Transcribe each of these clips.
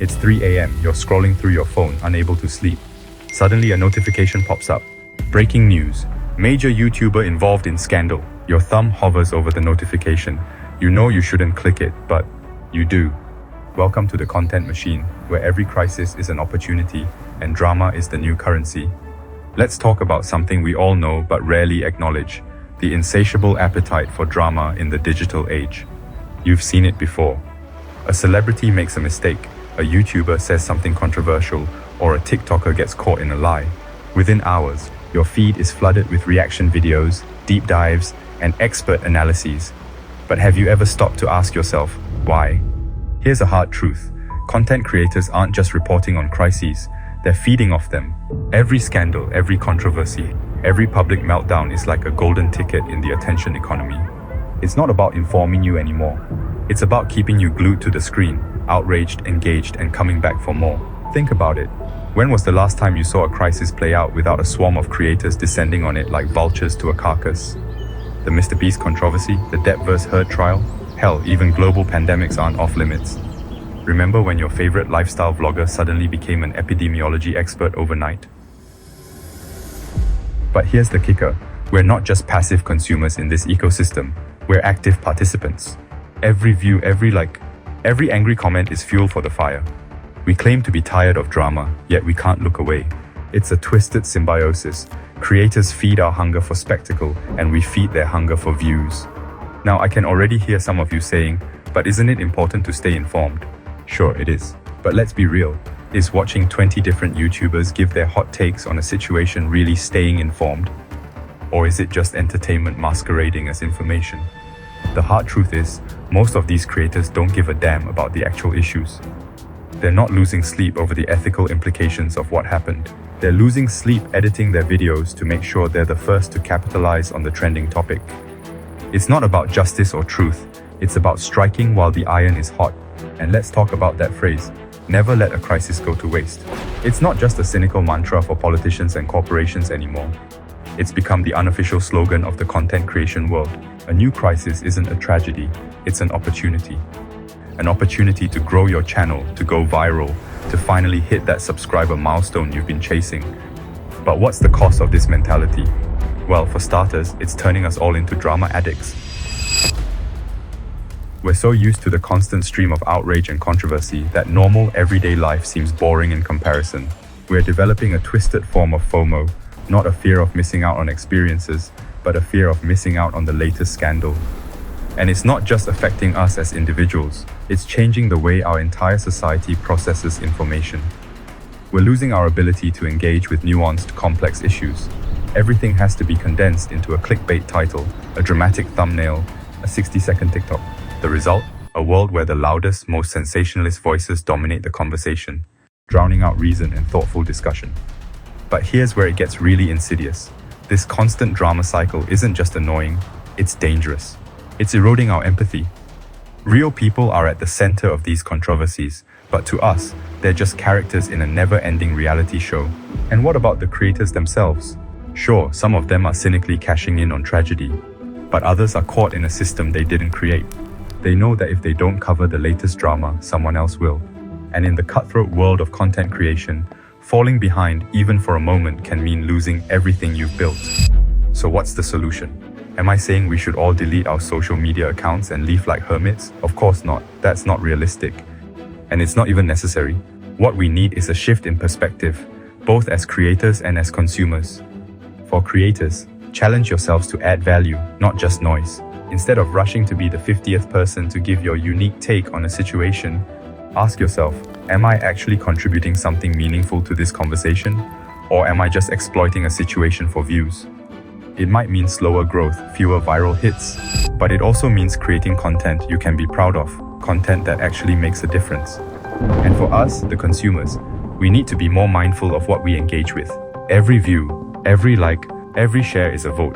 It's 3 a.m., you're scrolling through your phone, unable to sleep. Suddenly a notification pops up. Breaking news. Major YouTuber involved in scandal. Your thumb hovers over the notification. You know you shouldn't click it, but you do. Welcome to the content machine, where every crisis is an opportunity and drama is the new currency. Let's talk about something we all know but rarely acknowledge: the insatiable appetite for drama in the digital age. You've seen it before. A celebrity makes a mistake, a YouTuber says something controversial, or a TikToker gets caught in a lie. Within hours, your feed is flooded with reaction videos, deep dives, and expert analyses. But have you ever stopped to ask yourself, why? Here's a hard truth. Content creators aren't just reporting on crises, they're feeding off them. Every scandal, every controversy, every public meltdown is like a golden ticket in the attention economy. It's not about informing you anymore. It's about keeping you glued to the screen, outraged, engaged, and coming back for more. Think about it. When was the last time you saw a crisis play out without a swarm of creators descending on it like vultures to a carcass? The Mr. Beast controversy, the Depp vs. Heard trial? Hell, even global pandemics aren't off limits. Remember when your favorite lifestyle vlogger suddenly became an epidemiology expert overnight? But here's the kicker. We're not just passive consumers in this ecosystem. We're active participants. Every view, every like, every angry comment is fuel for the fire. We claim to be tired of drama, yet we can't look away. It's a twisted symbiosis. Creators feed our hunger for spectacle, and we feed their hunger for views. Now, I can already hear some of you saying, but isn't it important to stay informed? Sure, it is. But let's be real. Is watching 20 different YouTubers give their hot takes on a situation really staying informed? Or is it just entertainment masquerading as information? The hard truth is, most of these creators don't give a damn about the actual issues. They're not losing sleep over the ethical implications of what happened. They're losing sleep editing their videos to make sure they're the first to capitalize on the trending topic. It's not about justice or truth, it's about striking while the iron is hot. And let's talk about that phrase, never let a crisis go to waste. It's not just a cynical mantra for politicians and corporations anymore. It's become the unofficial slogan of the content creation world. A new crisis isn't a tragedy, it's an opportunity. An opportunity to grow your channel, to go viral, to finally hit that subscriber milestone you've been chasing. But what's the cost of this mentality? Well, for starters, it's turning us all into drama addicts. We're so used to the constant stream of outrage and controversy that normal, everyday life seems boring in comparison. We're developing a twisted form of FOMO, not a fear of missing out on experiences, but a fear of missing out on the latest scandal. And it's not just affecting us as individuals, it's changing the way our entire society processes information. We're losing our ability to engage with nuanced, complex issues. Everything has to be condensed into a clickbait title, a dramatic thumbnail, a 60-second TikTok. The result? A world where the loudest, most sensationalist voices dominate the conversation, drowning out reason and thoughtful discussion. But here's where it gets really insidious. This constant drama cycle isn't just annoying, it's dangerous. It's eroding our empathy. Real people are at the center of these controversies, but to us, they're just characters in a never-ending reality show. And what about the creators themselves? Sure, some of them are cynically cashing in on tragedy, but others are caught in a system they didn't create. They know that if they don't cover the latest drama, someone else will. And in the cutthroat world of content creation, falling behind even for a moment can mean losing everything you've built. So what's the solution? Am I saying we should all delete our social media accounts and live like hermits? Of course not. That's not realistic. And it's not even necessary. What we need is a shift in perspective, both as creators and as consumers. For creators, challenge yourselves to add value, not just noise. Instead of rushing to be the 50th person to give your unique take on a situation, ask yourself, am I actually contributing something meaningful to this conversation? Or am I just exploiting a situation for views? It might mean slower growth, fewer viral hits, but it also means creating content you can be proud of, content that actually makes a difference. And for us, the consumers, we need to be more mindful of what we engage with. Every view, every like, every share is a vote.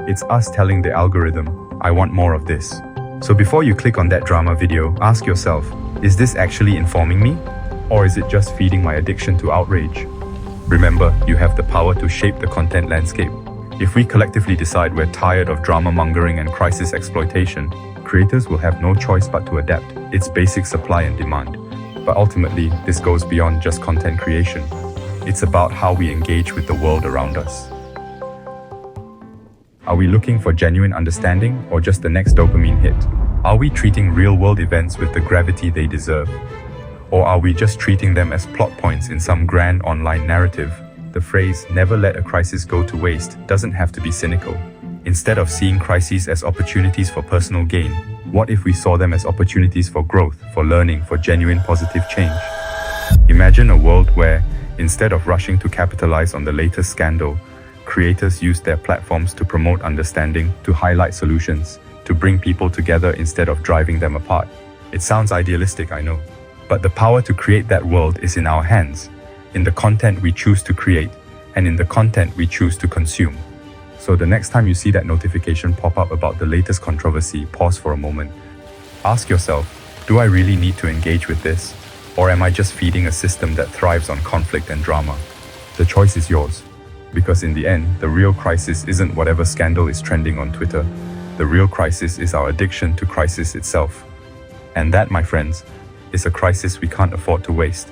It's us telling the algorithm, I want more of this. So before you click on that drama video, ask yourself, is this actually informing me? Or is it just feeding my addiction to outrage? Remember, you have the power to shape the content landscape. If we collectively decide we're tired of drama mongering and crisis exploitation, creators will have no choice but to adapt. It's basic supply and demand. But ultimately, this goes beyond just content creation. It's about how we engage with the world around us. Are we looking for genuine understanding or just the next dopamine hit? Are we treating real-world events with the gravity they deserve? Or are we just treating them as plot points in some grand online narrative? The phrase, "never let a crisis go to waste," doesn't have to be cynical. Instead of seeing crises as opportunities for personal gain, what if we saw them as opportunities for growth, for learning, for genuine positive change? Imagine a world where, instead of rushing to capitalize on the latest scandal, creators use their platforms to promote understanding, to highlight solutions, to bring people together instead of driving them apart. It sounds idealistic, I know. But the power to create that world is in our hands, in the content we choose to create, and in the content we choose to consume. So the next time you see that notification pop up about the latest controversy, pause for a moment. Ask yourself, do I really need to engage with this? Or am I just feeding a system that thrives on conflict and drama? The choice is yours. Because in the end, the real crisis isn't whatever scandal is trending on Twitter. The real crisis is our addiction to crisis itself. And that, my friends, is a crisis we can't afford to waste.